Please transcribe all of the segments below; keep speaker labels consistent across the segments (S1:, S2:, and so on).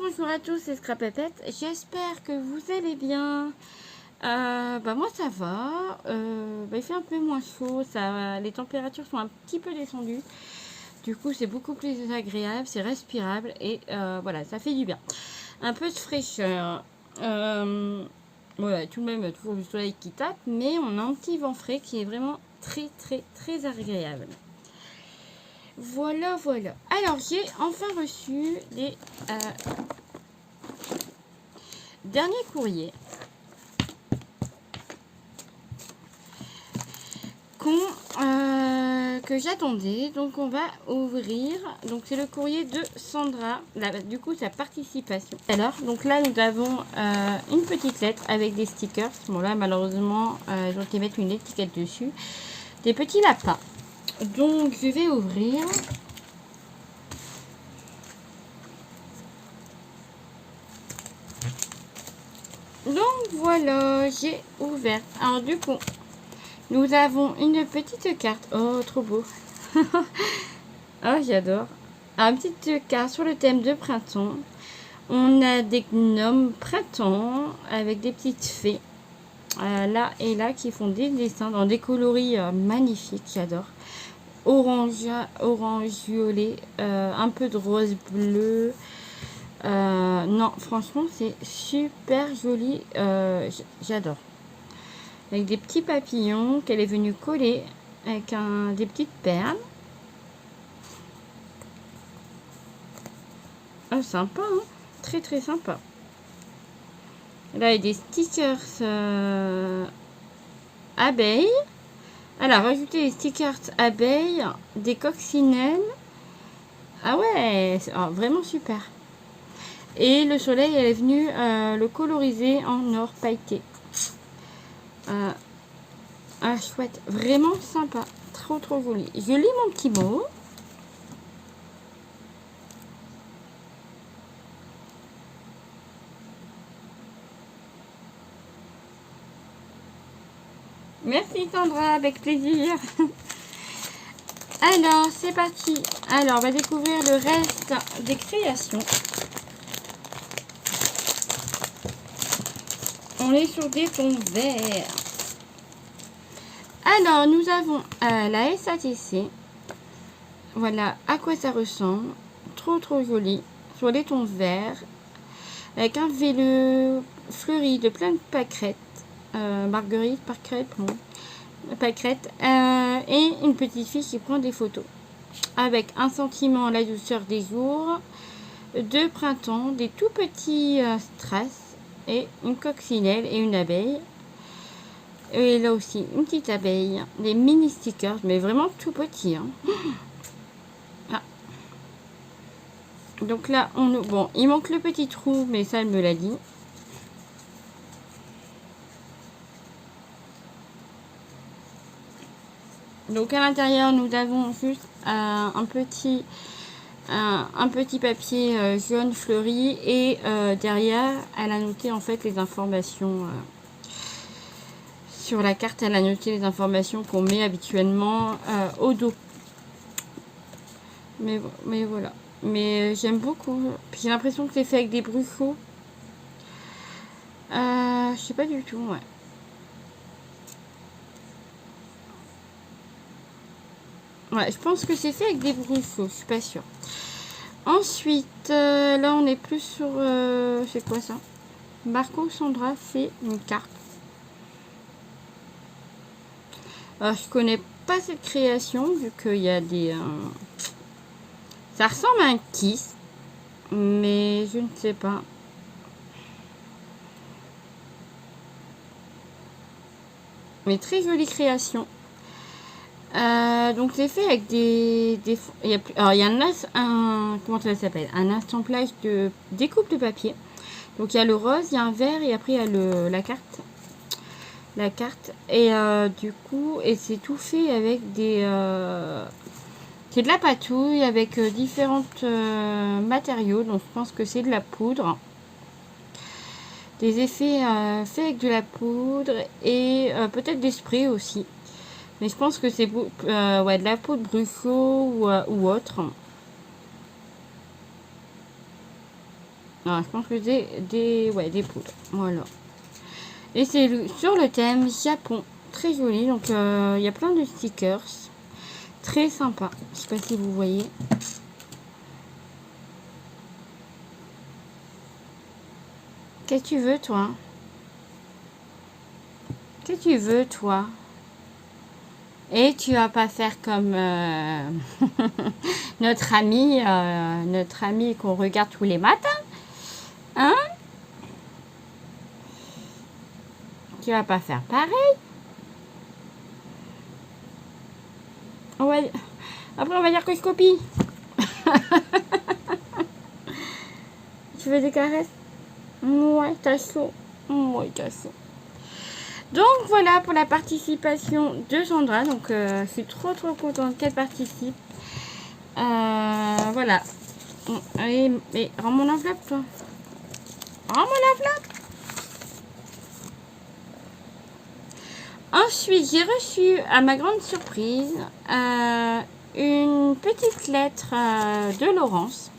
S1: bonjour à tous, c'est Scrapapettes. J'espère que vous allez bien. Moi ça va. Il fait un peu moins chaud, les températures sont un petit peu descendues. Du coup c'est beaucoup plus agréable, c'est respirable et voilà, ça fait du bien. Un peu de fraîcheur. Voilà, tout de même toujours du soleil qui tape, mais on a un petit vent frais qui est vraiment très très très agréable. Voilà, voilà. Alors, j'ai enfin reçu les derniers courriers que j'attendais. Donc, on va ouvrir. Donc, c'est le courrier de Sandra. Là, du coup, sa participation. Alors, donc là, nous avons une petite lettre avec des stickers. Bon, là, malheureusement, ils ont été mettre une étiquette dessus. Des petits lapins. Donc, je vais ouvrir. Donc voilà, j'ai ouvert. Alors du coup, nous avons une petite carte. Oh, trop beau. Oh, j'adore. Une petite carte sur le thème de printemps. On a des gnomes printemps avec des petites fées. Là et là qui font des dessins dans des coloris magnifiques. J'adore. Orange, orange, violet, un peu de rose bleu. Non, franchement, c'est super joli. J'adore. Avec des petits papillons qu'elle est venue coller avec des petites perles. Oh, sympa, hein, très très sympa. Là, il y a des stickers abeilles. Alors, rajouter des stickers abeilles, des coccinelles. Ah ouais, vraiment super. Et le soleil, elle est venue le coloriser en or pailleté. Chouette, vraiment sympa, trop trop joli. Je lis mon petit mot. Merci Sandra, avec plaisir. Alors, c'est parti. Alors, on va découvrir le reste des créations. On est sur des tons verts. Alors, nous avons la SATC. Voilà à quoi ça ressemble. Trop trop joli. Sur des tons verts. Avec un vélo fleuri de plein de pâquerettes. Marguerite, pâquerettes. Et une petite fille qui prend des photos. Avec un sentiment, la douceur des jours. De printemps. Des tout petits strass. Et une coccinelle et une abeille. Et là aussi, une petite abeille. Des mini stickers, mais vraiment tout petits. Hein. Ah. Donc là, bon, il manque le petit trou, mais ça, elle me l'a dit. Donc à l'intérieur, nous avons juste un petit papier jaune fleuri. Et derrière, elle a noté en fait les informations. Sur la carte, elle a noté les informations qu'on met habituellement au dos. Mais voilà. Mais j'aime beaucoup. J'ai l'impression que c'est fait avec des bruchaux. Je sais pas du tout, ouais. Ouais, je pense que c'est fait avec des bruchaux, je suis pas sûre. Ensuite, là on est plus sur... c'est quoi ça? Marco Sandra fait une carte. Alors, je connais pas cette création, vu qu'il y a des... Ça ressemble à un kiss, mais je ne sais pas. Mais très jolie création. Donc c'est fait avec il y a comment ça s'appelle, un assemblage de découpe de papier. Donc il y a le rose, il y a un vert et après il y a la carte et du coup c'est tout fait avec c'est de la patouille avec différents matériaux. Donc je pense que c'est de la poudre, des effets faits avec de la poudre et peut-être des sprays aussi. Mais je pense que c'est de la peau de bruchaux ou autre. Non, je pense que ouais, des poudres. Voilà. Et c'est sur le thème Japon. Très joli. Donc, il y a plein de stickers. Très sympa. Je sais pas si vous voyez. Qu'est-ce que tu veux, toi? Qu'est-ce que tu veux, toi? Et tu vas pas faire comme notre ami qu'on regarde tous les matins, hein? Tu vas pas faire pareil. Après, on va dire que je copie. Tu veux des caresses? Ouais, t'as chaud. Ouais, t'as chaud. Donc voilà pour la participation de Sandra. Donc je suis trop contente qu'elle participe. Voilà. Allez, mais rends mon enveloppe, toi. Rends mon enveloppe. Ensuite, j'ai reçu, à ma grande surprise, une petite lettre de Laurence.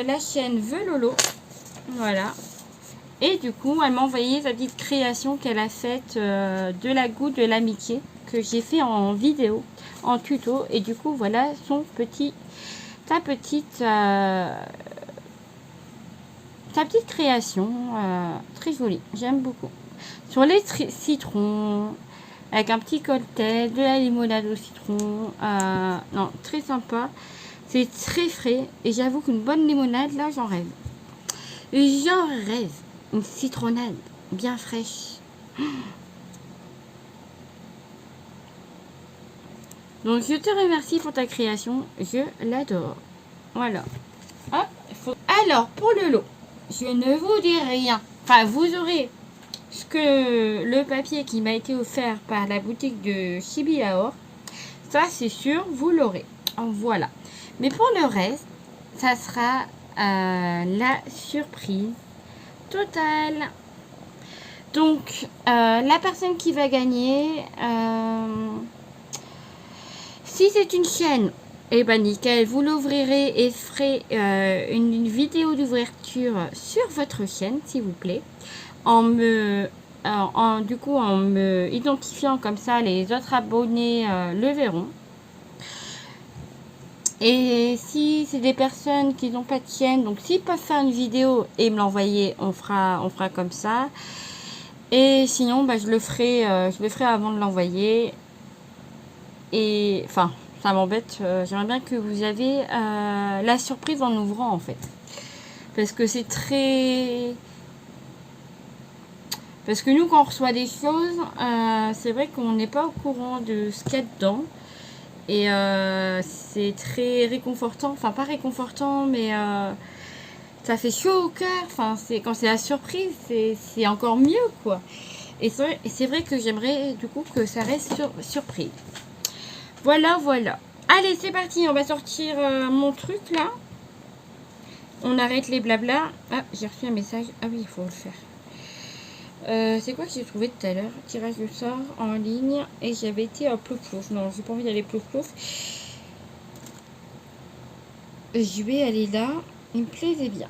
S1: La chaîne Velolo. Voilà. Et du coup, elle m'a envoyé sa petite création qu'elle a faite de la goutte de l'amitié que j'ai fait en vidéo, en tuto. Et du coup, voilà sa petite création. Très jolie. J'aime beaucoup. Sur les citrons, avec un petit cocktail, de la limonade au citron. Non, très sympa. C'est très frais. Et j'avoue qu'une bonne limonade, là, j'en rêve. J'en rêve. Une citronnade bien fraîche. Donc, je te remercie pour ta création. Je l'adore. Voilà. Hop, alors, pour le lot, je ne vous dis rien. Enfin, vous aurez ce que le papier qui m'a été offert par la boutique de Chibiaor. Ça, c'est sûr, vous l'aurez. Voilà. Mais pour le reste, ça sera la surprise totale. Donc, la personne qui va gagner, si c'est une chaîne, eh ben nickel, vous l'ouvrirez et ferez une vidéo d'ouverture sur votre chaîne, s'il vous plaît, en me identifiant comme ça, les autres abonnés le verront. Et si c'est des personnes qui n'ont pas de chaîne, donc s'ils peuvent faire une vidéo et me l'envoyer, on fera comme ça. Et sinon, bah, je le ferai avant de l'envoyer. Et enfin, ça m'embête. J'aimerais bien que vous avez la surprise en ouvrant, en fait. Parce que c'est très... Parce que nous, quand on reçoit des choses, c'est vrai qu'on n'est pas au courant de ce qu'il y a dedans. Et c'est très réconfortant. Enfin, pas réconfortant, mais ça fait chaud au cœur. Enfin, quand c'est la surprise, c'est encore mieux, quoi. Et c'est vrai que j'aimerais, du coup, que ça reste surprise. Voilà. Allez, c'est parti. On va sortir mon truc, là. On arrête les blabla. Ah, j'ai reçu un message. Ah oui, il faut le faire. C'est quoi que j'ai trouvé tout à l'heure? Tirage de sort en ligne. Et j'avais été à plouf plouf. Non, j'ai pas envie d'aller plouf plouf. Je vais aller là. Il me plaisait bien.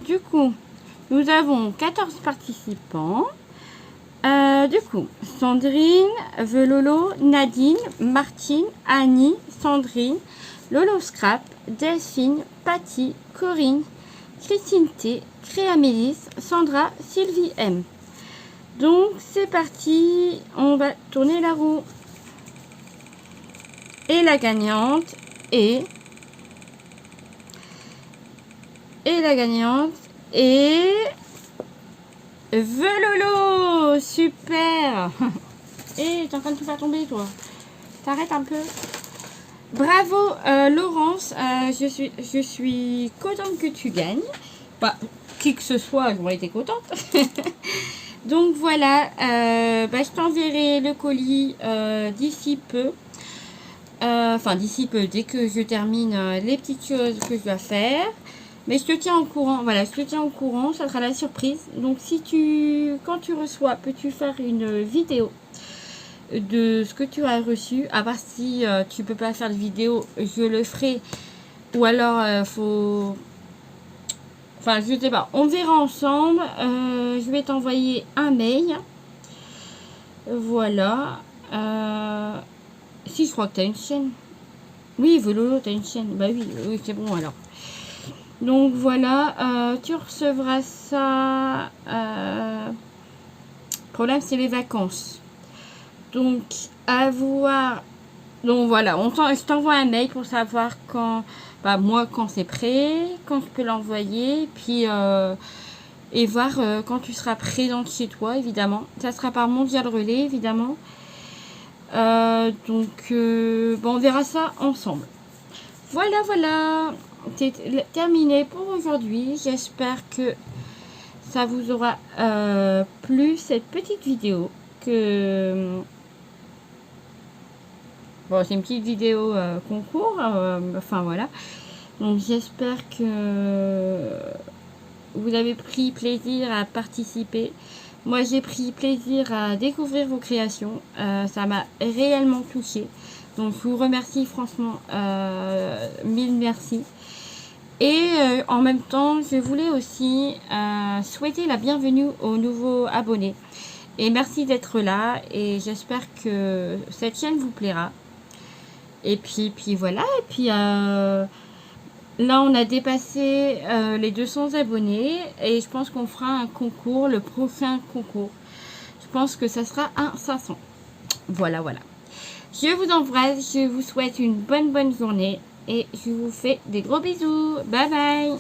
S1: Du coup, nous avons 14 participants. Du coup, Sandrine, Velolo, Nadine, Martine, Annie, Sandrine, Lolo Scrap, Delphine, Patty, Corinne, Christine T, Créamélis, Sandra, Sylvie M. Donc c'est parti, on va tourner la roue. Et la gagnante est... Velolo, super. Et t'es en train de tout faire tomber, toi. T'arrêtes un peu. Bravo, Laurence. Je suis contente que tu gagnes. Bah, qui que ce soit, j'aurais été contente. Donc voilà, je t'enverrai le colis d'ici peu. Enfin, d'ici peu, dès que je termine les petites choses que je dois faire. Mais je te tiens au courant, voilà, ça sera la surprise. Donc quand tu reçois, peux-tu faire une vidéo de ce que tu as reçu. À part si tu peux pas faire de vidéo, je le ferai. Ou alors, faut... Enfin, je sais pas. On verra ensemble. Je vais t'envoyer un mail. Voilà. Si, je crois que tu as une chaîne. Oui, Vololo, tu as une chaîne. Bah oui, oui c'est bon alors. Donc voilà, tu recevras ça. Problème, c'est les vacances. Donc, à voir. Donc voilà, je t'envoie un mail pour savoir quand, bah, moi, quand c'est prêt, quand je peux l'envoyer, puis et voir quand tu seras présente chez toi, évidemment. Ça sera par Mondial Relais, évidemment. Bon, on verra ça ensemble. Voilà, voilà. C'est terminé pour aujourd'hui. J'espère que ça vous aura plu, cette petite vidéo. Bon, c'est une petite vidéo concours. Enfin, voilà. Donc, j'espère que vous avez pris plaisir à participer. Moi, j'ai pris plaisir à découvrir vos créations. Ça m'a réellement touchée. Donc, je vous remercie franchement. Mille merci. Et en même temps, je voulais aussi souhaiter la bienvenue aux nouveaux abonnés. Et merci d'être là. Et j'espère que cette chaîne vous plaira. Et puis voilà. Et puis là, on a dépassé les 200 abonnés. Et je pense qu'on fera un concours, le prochain concours. Je pense que ça sera un 500. Voilà, voilà. Je vous embrasse. Je vous souhaite une bonne journée. Et je vous fais des gros bisous. Bye bye.